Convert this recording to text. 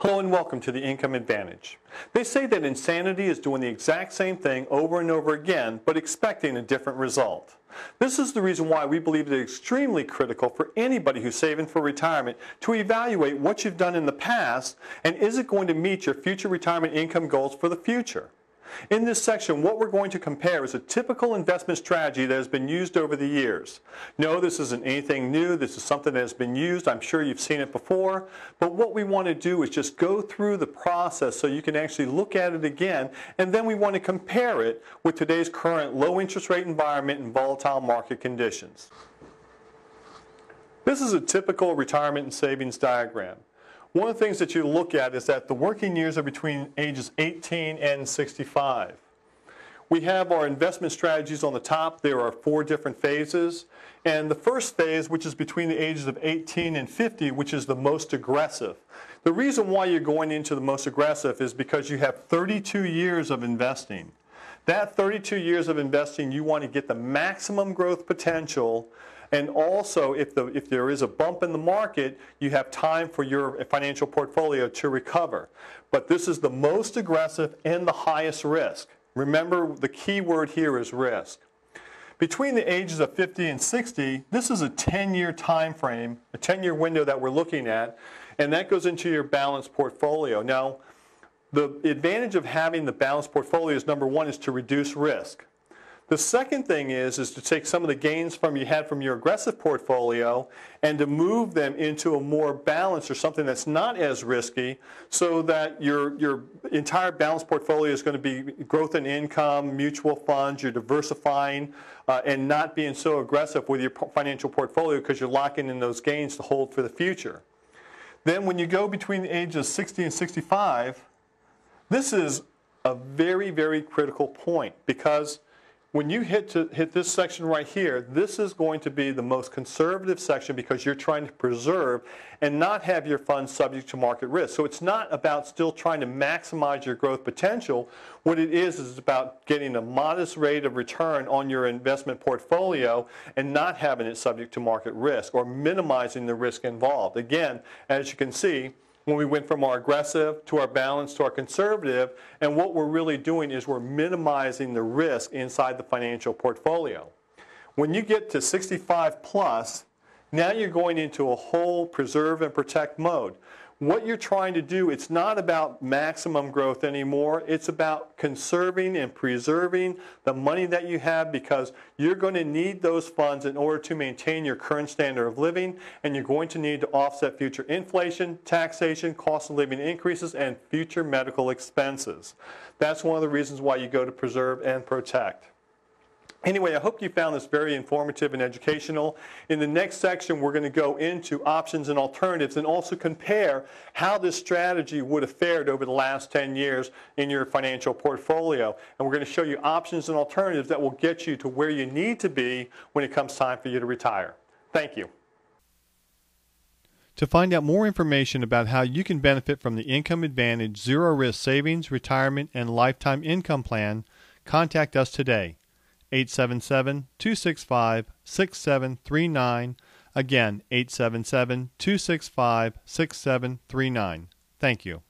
Hello and welcome to the Income Advantage. They say that insanity is doing the exact same thing over and over again, but expecting a different result. This is the reason why we believe it is extremely critical for anybody who's saving for retirement to evaluate what you've done in the past and is it going to meet your future retirement income goals for the future. In this section, what we're going to compare is a typical investment strategy that has been used over the years. No, this isn't anything new. This is something that has been used. I'm sure you've seen it before. But what we want to do is just go through the process so you can actually look at it again, and then we want to compare it with today's current low interest rate environment and volatile market conditions. This is a typical retirement and savings diagram. One of the things that you look at is that the working years are between ages 18 and 65. We have our investment strategies on the top. There are 4 different phases. And the first phase, which is between the ages of 18 and 50, which is the most aggressive. The reason why you're going into the most aggressive is because you have 32 years of investing. That 32 years of investing, you want to get the maximum growth potential. And also, if there is a bump in the market, you have time for your financial portfolio to recover. But this is the most aggressive and the highest risk. Remember, the key word here is risk. Between the ages of 50 and 60, this is a 10-year time frame, a 10-year window that we're looking at, and that goes into your balanced portfolio. Now, the advantage of having the balanced portfolio is, number one, is to reduce risk. The second thing is to take some of the gains you had from your aggressive portfolio and to move them into a more balanced or something that's not as risky so that your entire balanced portfolio is going to be growth in income, mutual funds, you're diversifying and not being so aggressive with your financial portfolio because you're locking in those gains to hold for the future. Then when you go between the ages of 60 and 65, this is a very, very critical point because when you hit this section right here, this is going to be the most conservative section because you're trying to preserve and not have your funds subject to market risk. So it's not about still trying to maximize your growth potential. What it is about getting a modest rate of return on your investment portfolio and not having it subject to market risk or minimizing the risk involved. Again, as you can see, when we went from our aggressive to our balanced to our conservative, and what we're really doing is we're minimizing the risk inside the financial portfolio. When you get to 65 plus, now you're going into a whole preserve and protect mode. What you're trying to do, it's not about maximum growth anymore. It's about conserving and preserving the money that you have because you're going to need those funds in order to maintain your current standard of living, and you're going to need to offset future inflation, taxation, cost of living increases, and future medical expenses. That's one of the reasons why you go to preserve and protect. Anyway, I hope you found this very informative and educational. In the next section, we're going to go into options and alternatives and also compare how this strategy would have fared over the last 10 years in your financial portfolio. And we're going to show you options and alternatives that will get you to where you need to be when it comes time for you to retire. Thank you. To find out more information about how you can benefit from the Income Advantage Zero Risk Savings, Retirement, and Lifetime Income Plan, contact us today. 877-265-6739. Again, 877-265-6739. Thank you.